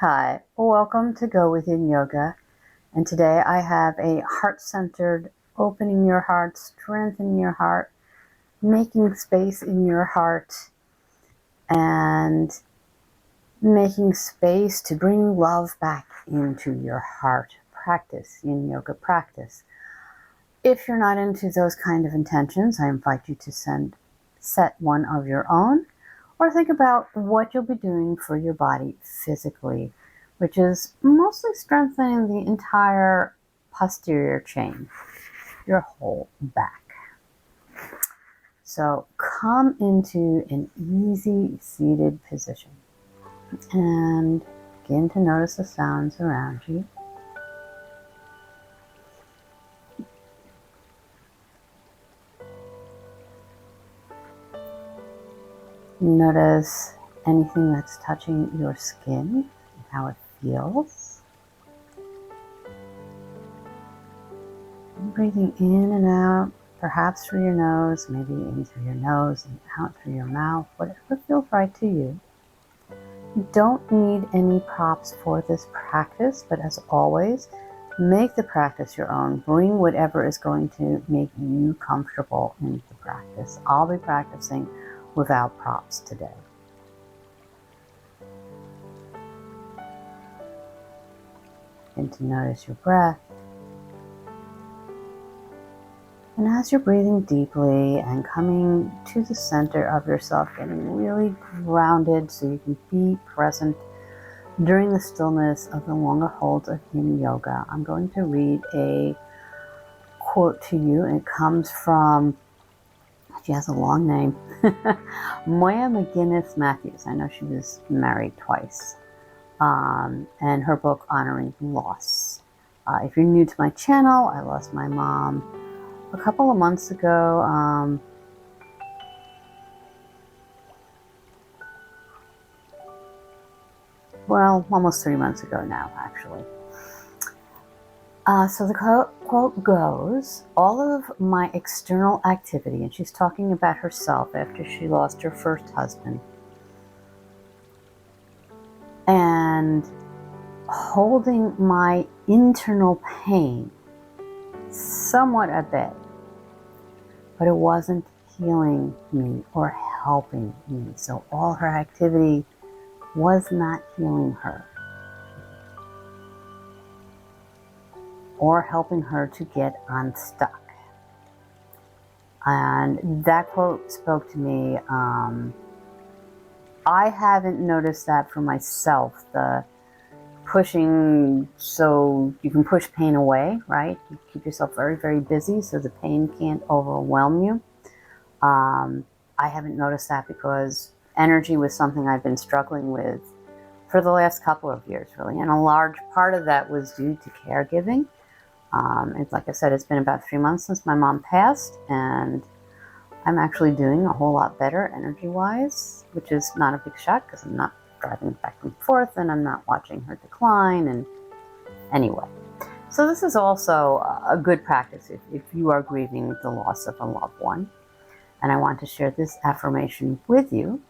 Hi, welcome to Go Within Yoga. And today I have a heart-centered, opening your heart, strengthening your heart, making space in your heart, and making space to bring love back into your heart practice, yin yoga practice. If you're not into those kind of intentions, I invite you to set one of your own, or think about what you'll be doing for your body physically, which is mostly strengthening the entire posterior chain, your whole back. So come into an easy seated position and begin to notice the sounds around you. Notice anything that's touching your skin and how it feels. And breathing in and out, perhaps through your nose, maybe in through your nose and out through your mouth, whatever feels right to you. You don't need any props for this practice, but as always, make the practice your own. Bring whatever is going to make you comfortable in the practice. I'll be practicing without props today. And to notice your breath. And as you're breathing deeply and coming to the center of yourself, getting really grounded so you can be present during the stillness of the longer holds of Yin Yoga, I'm going to read a quote to you. And it comes from, she has a long name, Moya McGinnis Matthews. I know she was married twice. And her book, Honoring Loss. If you're new to my channel, I lost my mom a couple of months ago. Well, almost 3 months ago now, actually. So the quote goes, all of my external activity, and she's talking about herself after she lost her first husband, and holding my internal pain somewhat at bay, but it wasn't healing me or helping me. So all her activity was not healing her or helping her to get unstuck. And that quote spoke to me. I haven't noticed that for myself, the pushing so you can push pain away, right? You keep yourself very, very busy so the pain can't overwhelm you. I haven't noticed that because energy was something I've been struggling with for the last couple of years, really. And a large part of that was due to caregiving. It's like I said, it's been about 3 months since my mom passed, and I'm actually doing a whole lot better energy-wise, which is not a big shock because I'm not driving back and forth and I'm not watching her decline. And anyway, so this is also a good practice if you are grieving the loss of a loved one. And I want to share this affirmation with you.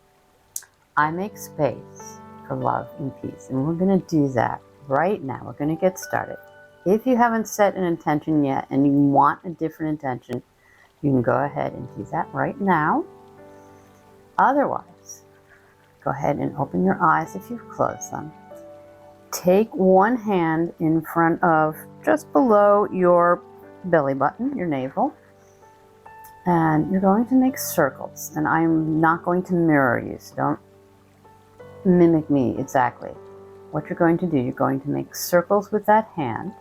I make space for love and peace. And we're going to do that right now. We're going to get started. If you haven't set an intention yet and you want a different intention, you can go ahead and do that right now. Otherwise, go ahead and open your eyes if you've closed them. Take one hand in front of, just below your belly button, your navel, and you're going to make circles. And I'm not going to mirror you, so don't mimic me exactly. What you're going to do, you're going to make circles with that hand,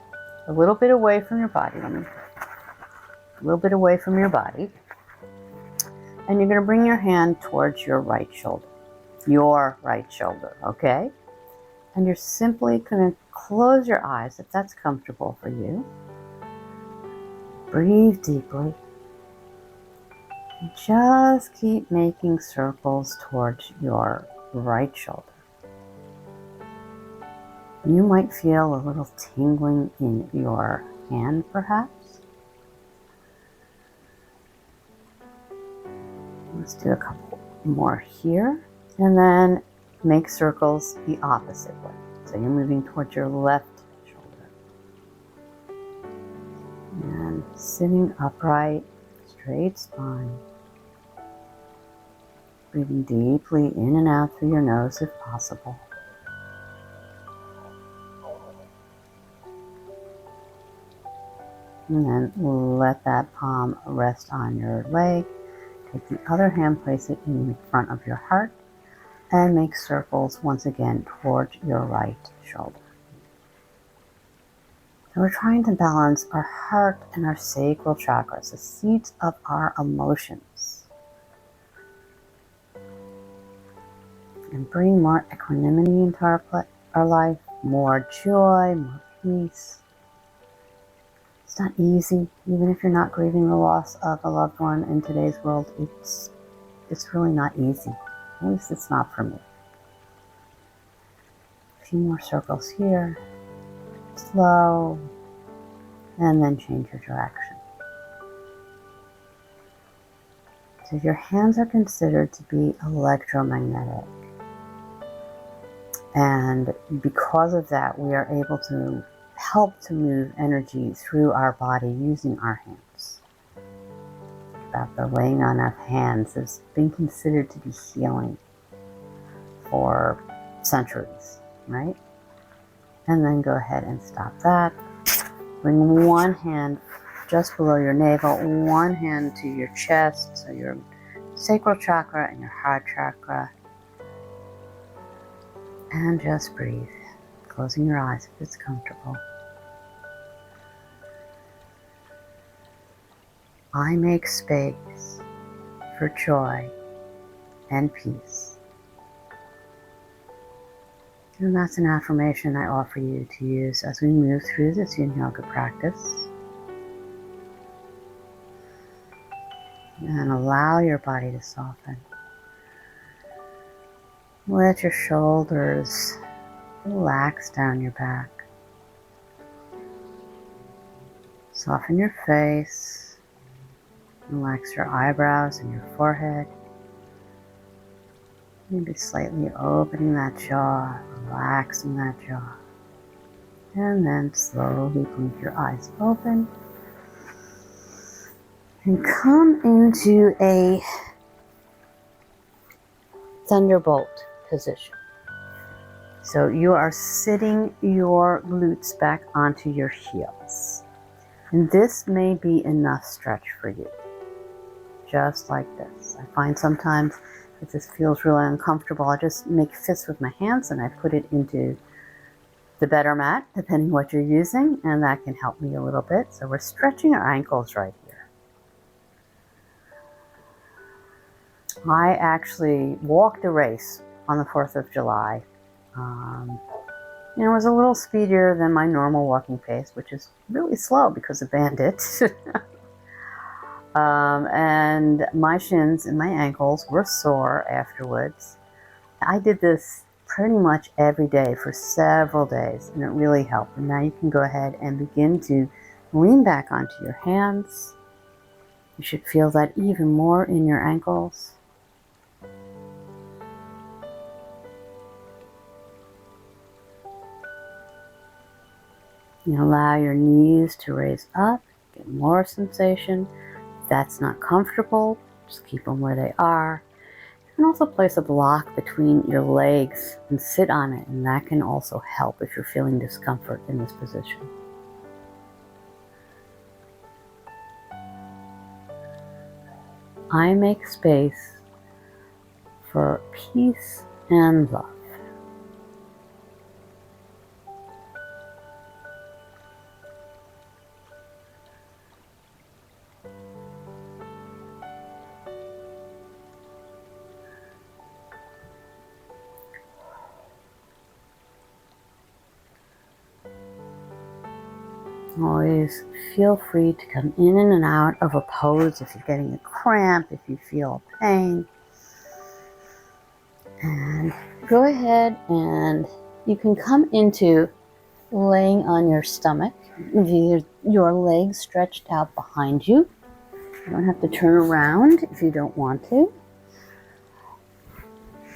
a little bit away from your body. A little bit away from your body. And you're going to bring your hand towards your right shoulder. Your right shoulder, okay? And you're simply going to close your eyes if that's comfortable for you. Breathe deeply. And just keep making circles towards your right shoulder. You might feel a little tingling in your hand, perhaps. Let's do a couple more here. And then make circles the opposite way. So you're moving towards your left shoulder. And sitting upright, straight spine. Breathing deeply in and out through your nose if possible. And then let that palm rest on your leg. Take the other hand, place it in front of your heart, and make circles once again towards your right shoulder. So we're trying to balance our heart and our sacral chakras, the seats of our emotions, and bring more equanimity into our life, more joy, more peace. It's not easy, even if you're not grieving the loss of a loved one in today's world. It's really not easy. At least it's not for me. A few more circles here. Slow. And then change your direction. So your hands are considered to be electromagnetic. And because of that, we are able to help to move energy through our body using our hands. About the laying on of hands has been considered to be healing for centuries, right? And then go ahead and stop that. Bring one hand just below your navel, one hand to your chest, so your sacral chakra and your heart chakra. And just breathe, closing your eyes if it's comfortable. I make space for joy and peace. And that's an affirmation I offer you to use as we move through this yin yoga practice. And allow your body to soften. Let your shoulders relax down your back. Soften your face. Relax your eyebrows and your forehead. Maybe slightly opening that jaw, relaxing that jaw. And then slowly blink your eyes open. And come into a thunderbolt position. So you are sitting your glutes back onto your heels. And this may be enough stretch for you. Just like this. I find sometimes if this feels really uncomfortable, I just make fists with my hands and I put it into the better mat, depending what you're using, and that can help me a little bit. So we're stretching our ankles right here. I actually walked a race on the 4th of July. It was a little speedier than my normal walking pace, which is really slow because of bandits. And my shins and my ankles were sore afterwards. I did this pretty much every day for several days, and it really helped. And now you can go ahead and begin to lean back onto your hands. You should feel that even more in your ankles. You allow your knees to raise up, get more sensation. If that's not comfortable, just keep them where they are. You can also place a block between your legs and sit on it, and that can also help if you're feeling discomfort in this position. I make space for peace and love. Always feel free to come in and out of a pose if you're getting a cramp, if you feel pain. And go ahead and you can come into laying on your stomach with your legs stretched out behind you. You don't have to turn around if you don't want to.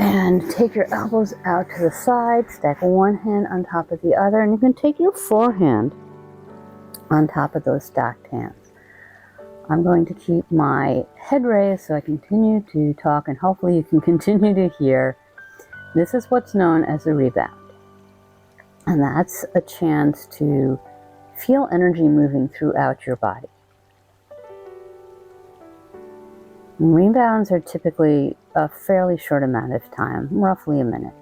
And take your elbows out to the side, stack one hand on top of the other, and you can take your forehand on top of those stacked hands. I'm going to keep my head raised so I continue to talk, and hopefully you can continue to hear. This is what's known as a rebound. And that's a chance to feel energy moving throughout your body. And rebounds are typically a fairly short amount of time, roughly a minute.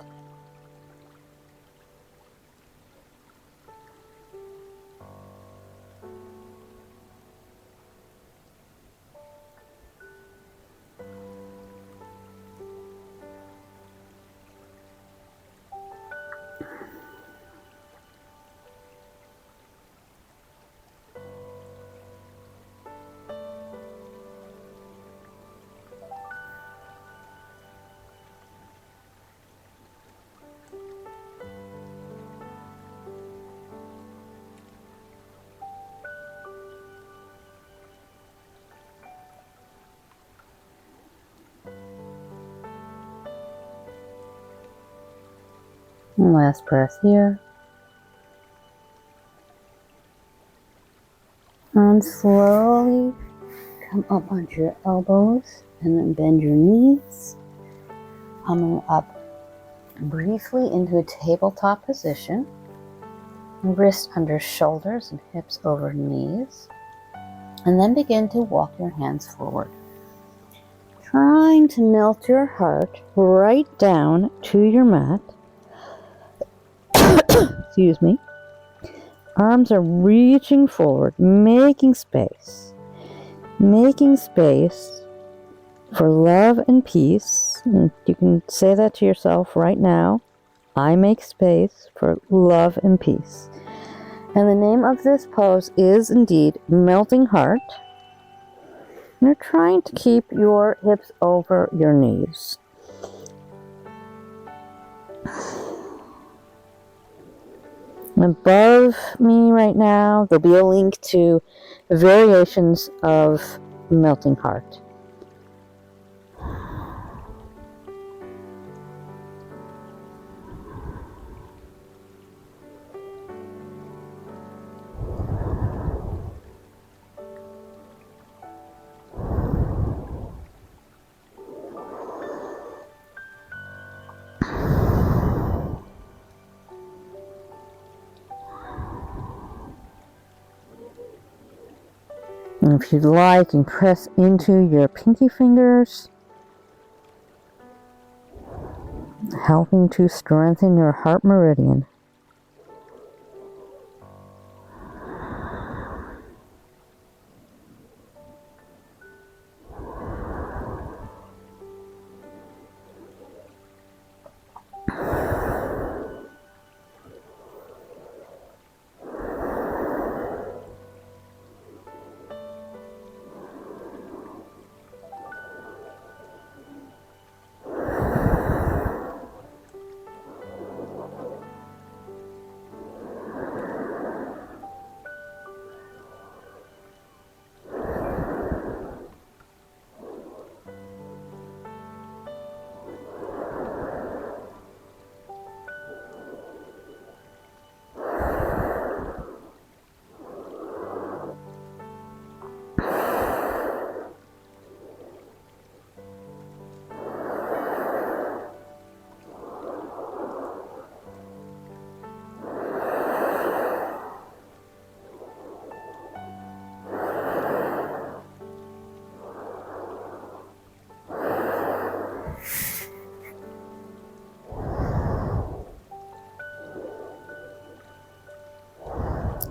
And last breath here. And slowly come up onto your elbows and then bend your knees. Coming up briefly into a tabletop position. Wrists under shoulders and hips over knees. And then begin to walk your hands forward. Trying to melt your heart right down to your mat. Excuse me. Arms are reaching forward, making space. Making space for love and peace. And you can say that to yourself right now. I make space for love and peace. And the name of this pose is indeed Melting Heart. You're trying to keep your hips over your knees. Above me right now, there'll be a link to variations of Melting Heart. And if you'd like, you can press into your pinky fingers, helping to strengthen your heart meridian.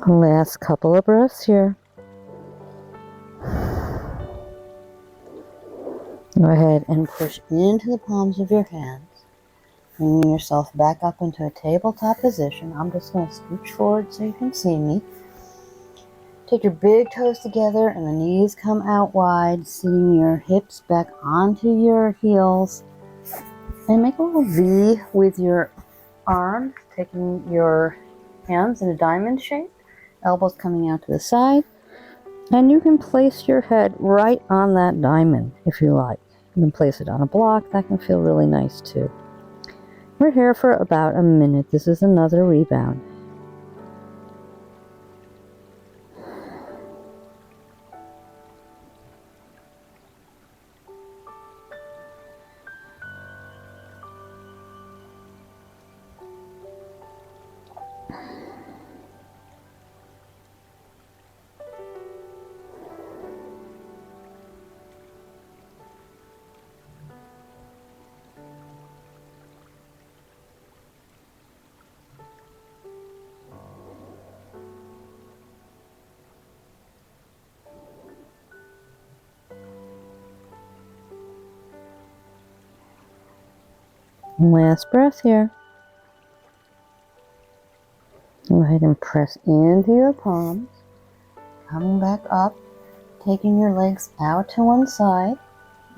Last couple of breaths here. Go ahead and push into the palms of your hands, bringing yourself back up into a tabletop position. I'm just going to scooch forward so you can see me. Take your big toes together and the knees come out wide, sitting your hips back onto your heels. And make a little V with your arms, taking your hands in a diamond shape. Elbows coming out to the side. And you can place your head right on that diamond if you like. You can place it on a block. That can feel really nice too. We're here for about a minute. This is another rebound. Last breath here. Go ahead and press into your palms. Coming back up, taking your legs out to one side.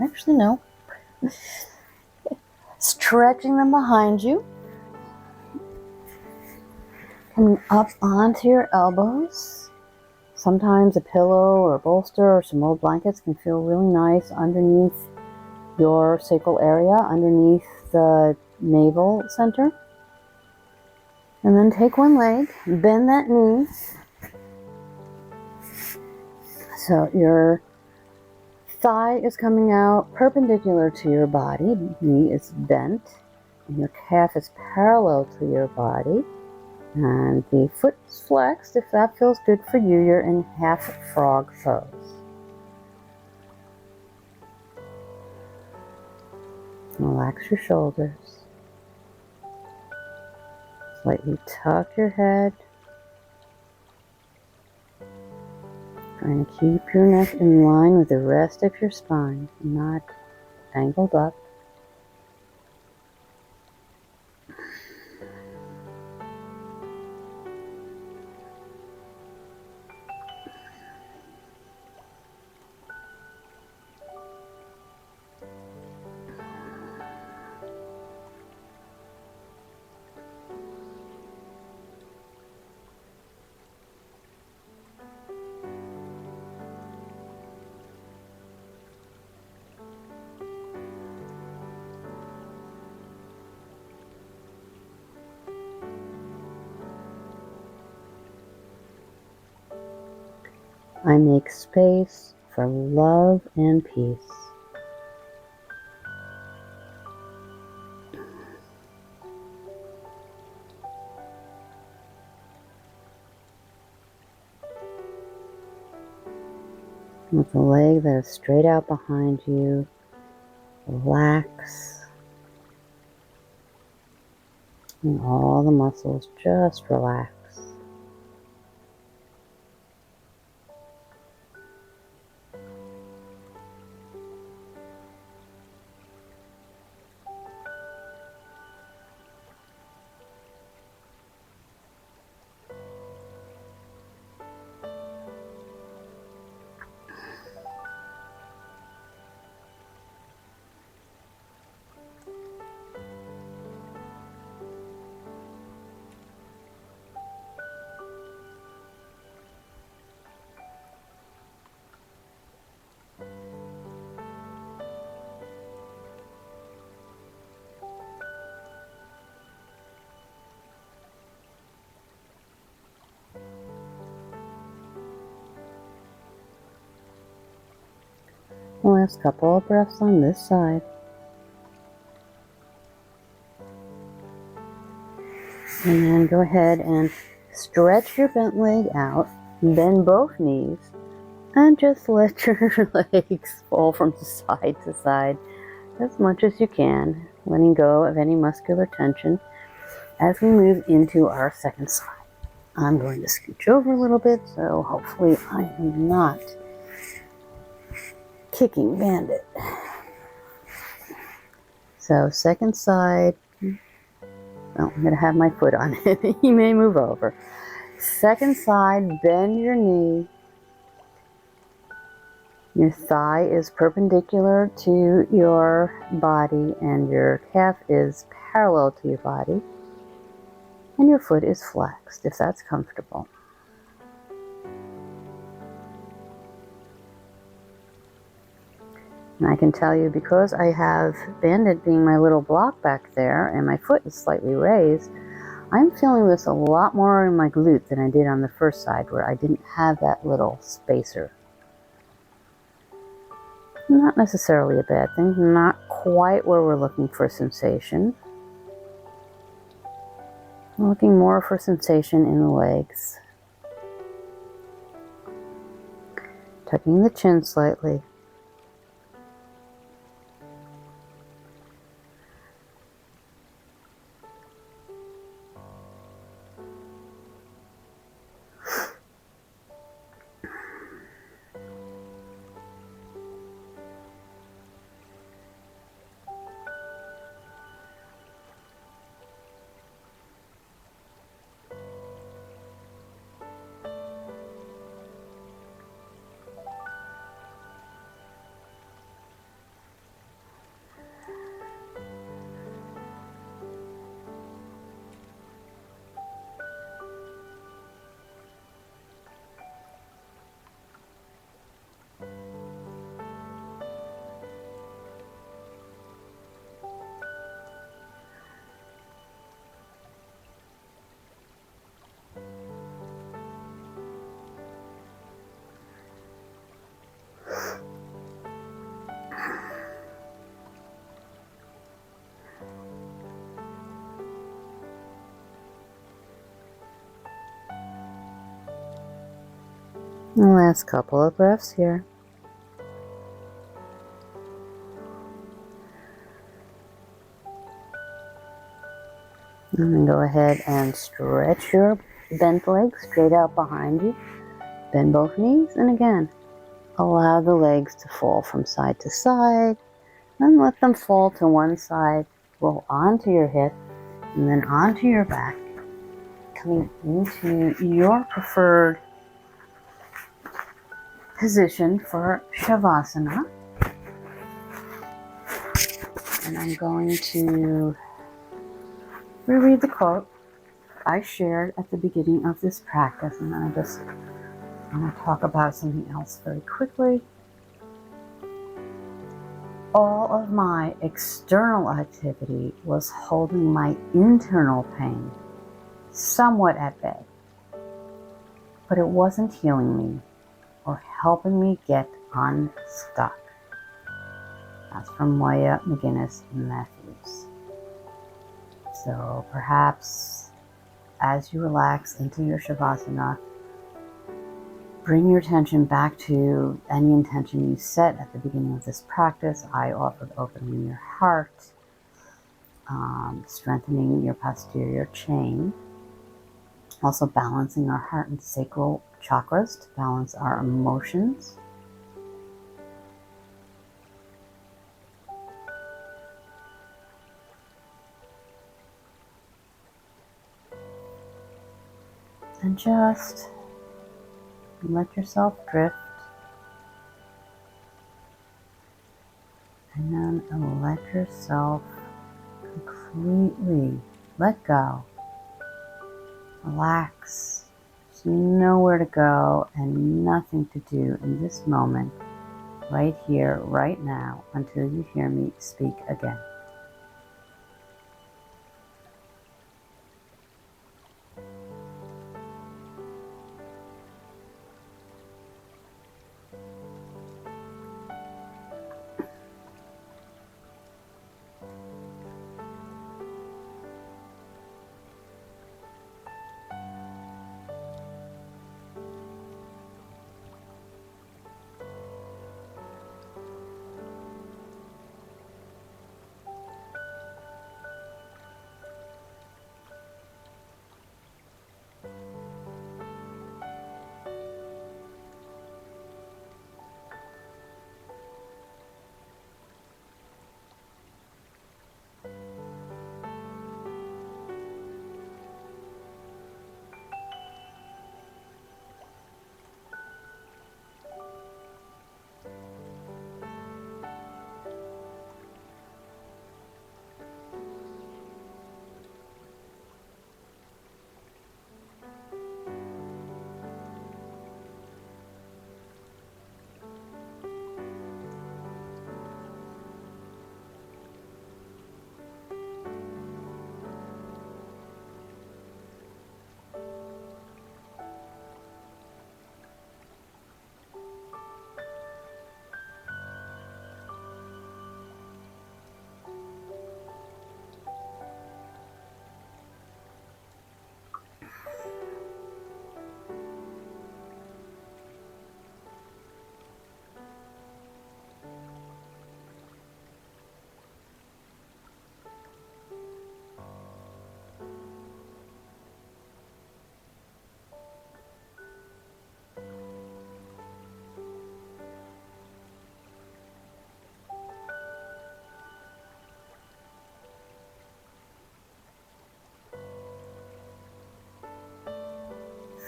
Actually, no. Stretching them behind you. Coming up onto your elbows. Sometimes a pillow or a bolster or some old blankets can feel really nice underneath your sacral area, underneath the navel center. And then take one leg, bend that knee. So your thigh is coming out perpendicular to your body, knee is bent, and your calf is parallel to your body. And the foot is flexed. If that feels good for you, you're in half frog pose. Relax your shoulders. Slightly tuck your head. Trying to keep your neck in line with the rest of your spine, not angled up. I make space for love and peace. With the leg that is straight out behind you, relax. And all the muscles just relax. Last couple of breaths on this side. And then go ahead and stretch your bent leg out, bend both knees, and just let your legs fall from side to side as much as you can, letting go of any muscular tension as we move into our second side. I'm going to scooch over a little bit, so hopefully I am not kicking bandit. So second side, well, I'm going to have my foot on it. You may move over. Second side, bend your knee. Your thigh is perpendicular to your body and your calf is parallel to your body. And your foot is flexed, if that's comfortable. And I can tell you, because I have Bandit being my little block back there and my foot is slightly raised, I'm feeling this a lot more in my glute than I did on the first side, where I didn't have that little spacer. Not necessarily a bad thing, not quite where we're looking for sensation. I'm looking more for sensation in the legs. Tucking the chin slightly. The last couple of breaths here. And then go ahead and stretch your bent legs straight out behind you. Bend both knees, and again, allow the legs to fall from side to side. Then let them fall to one side, roll onto your hip, and then onto your back, coming into your preferred position for Savasana. And I'm going to reread the quote I shared at the beginning of this practice, and then I just want to talk about something else very quickly. All of my external activity was holding my internal pain somewhat at bay, but it wasn't healing me or helping me get unstuck. That's from Moya McGinnis Matthews. So perhaps as you relax into your Shavasana, bring your attention back to any intention you set at the beginning of this practice. I offered opening your heart, strengthening your posterior chain, also balancing our heart and sacral chakras to balance our emotions. And just let yourself drift. And then let yourself completely let go. Relax. There's nowhere to go and nothing to do in this moment, right here, right now, until you hear me speak again.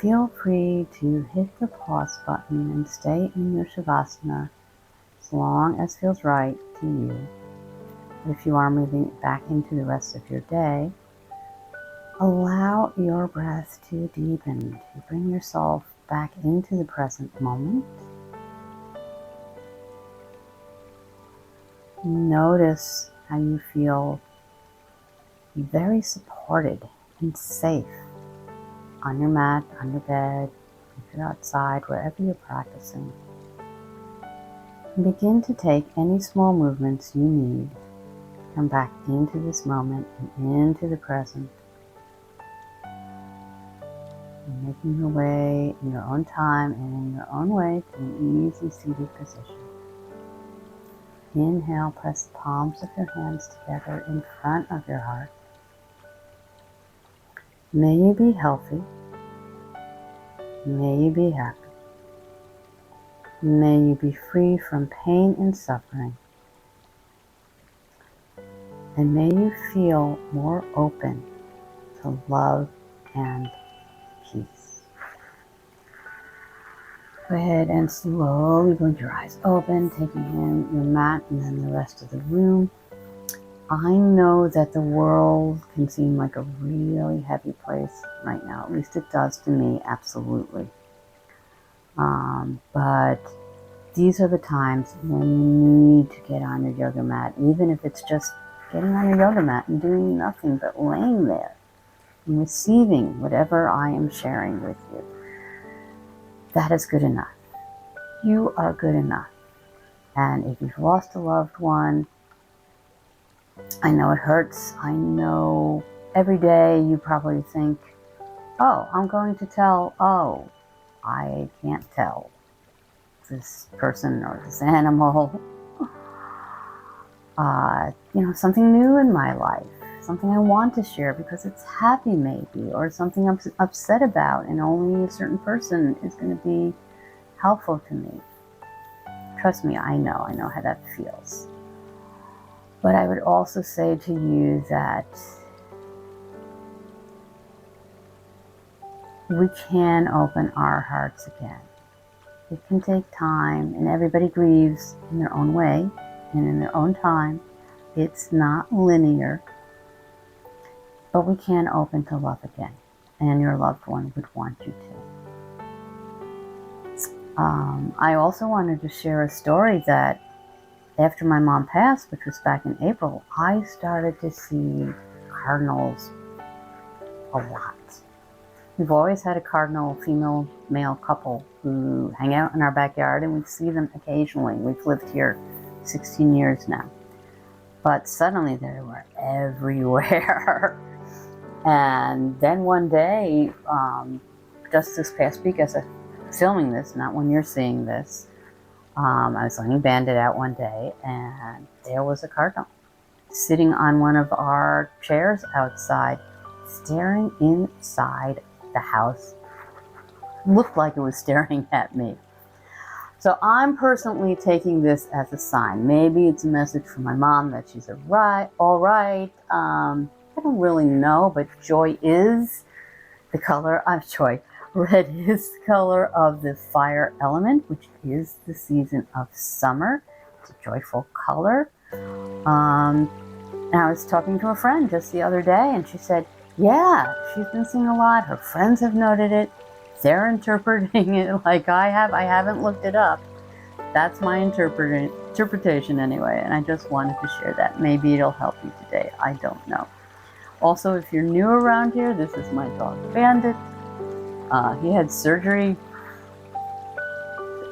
Feel free to hit the pause button and stay in your Savasana as long as feels right to you. But if you are moving back into the rest of your day, allow your breath to deepen, to bring yourself back into the present moment. Notice how you feel very supported and safe on your mat, on your bed, if you're outside, wherever you're practicing. And begin to take any small movements you need to come back into this moment and into the present. And making your way in your own time and in your own way to an easy seated position. Inhale, press the palms of your hands together in front of your heart. May you be healthy. May you be happy. May you be free from pain and suffering. And may you feel more open to love and peace. Go ahead and slowly blink your eyes open, taking in your mat and then the rest of the room. I know that the world can seem like a really heavy place right now. At least it does to me, absolutely. But these are the times when you need to get on your yoga mat, even if it's just getting on your yoga mat and doing nothing but laying there and receiving whatever I am sharing with you. That is good enough. You are good enough. And if you've lost a loved one, I know it hurts. I know every day you probably think, oh, I'm going to tell, oh, I can't tell this person or this animal, something new in my life, something I want to share because it's happy maybe, or something I'm upset about and only a certain person is going to be helpful to me. Trust me, I know how that feels. But I would also say to you that we can open our hearts again. It can take time, and everybody grieves in their own way and in their own time. It's not linear, but we can open to love again, and your loved one would want you to. I also wanted to share a story that after my mom passed, which was back in April, I started to see cardinals a lot. We've always had a cardinal female-male couple who hang out in our backyard, and we see them occasionally. We've lived here 16 years now. But suddenly they were everywhere. And then one day, just this past week as I'm filming this, not when you're seeing this, I was letting Bandit out one day, and there was a cardinal sitting on one of our chairs outside, staring inside the house. Looked like it was staring at me. So I'm personally taking this as a sign. Maybe it's a message from my mom that she's all right. I don't really know, but joy is the color of joy. Red is the color of the fire element, which is the season of summer. It's a joyful color. And I was talking to a friend just the other day, and she said, yeah, she's been seeing a lot. Her friends have noted it. They're interpreting it like I have. I haven't looked it up. That's my interpretation anyway, and I just wanted to share that. Maybe it'll help you today. I don't know. Also, if you're new around here, this is my dog, Bandit. He had surgery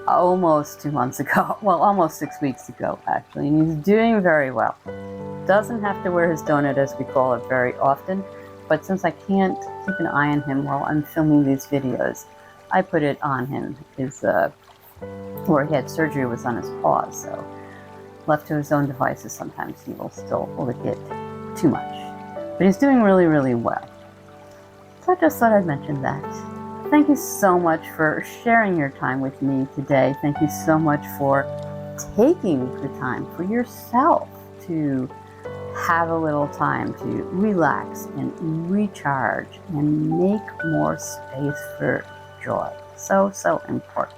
almost 2 months ago. Well, almost 6 weeks ago, actually, and he's doing very well. Doesn't have to wear his donut, as we call it, very often, But since I can't keep an eye on him while I'm filming these videos, I put it on him. Where he had surgery was on his paws, so left to his own devices, sometimes he will still lick it too much. But he's doing really, really well. So I just thought I'd mention that. Thank you so much for sharing your time with me today. Thank you so much for taking the time for yourself to have a little time to relax and recharge and make more space for joy. So, so important.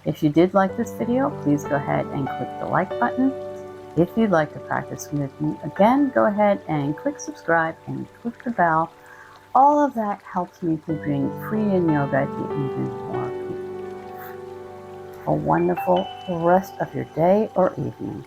If you did like this video, please go ahead and click the like button. If you'd like to practice with me again, go ahead and click subscribe and click the bell. All of that helps me to bring free yin yoga to even more people. A wonderful rest of your day or evening.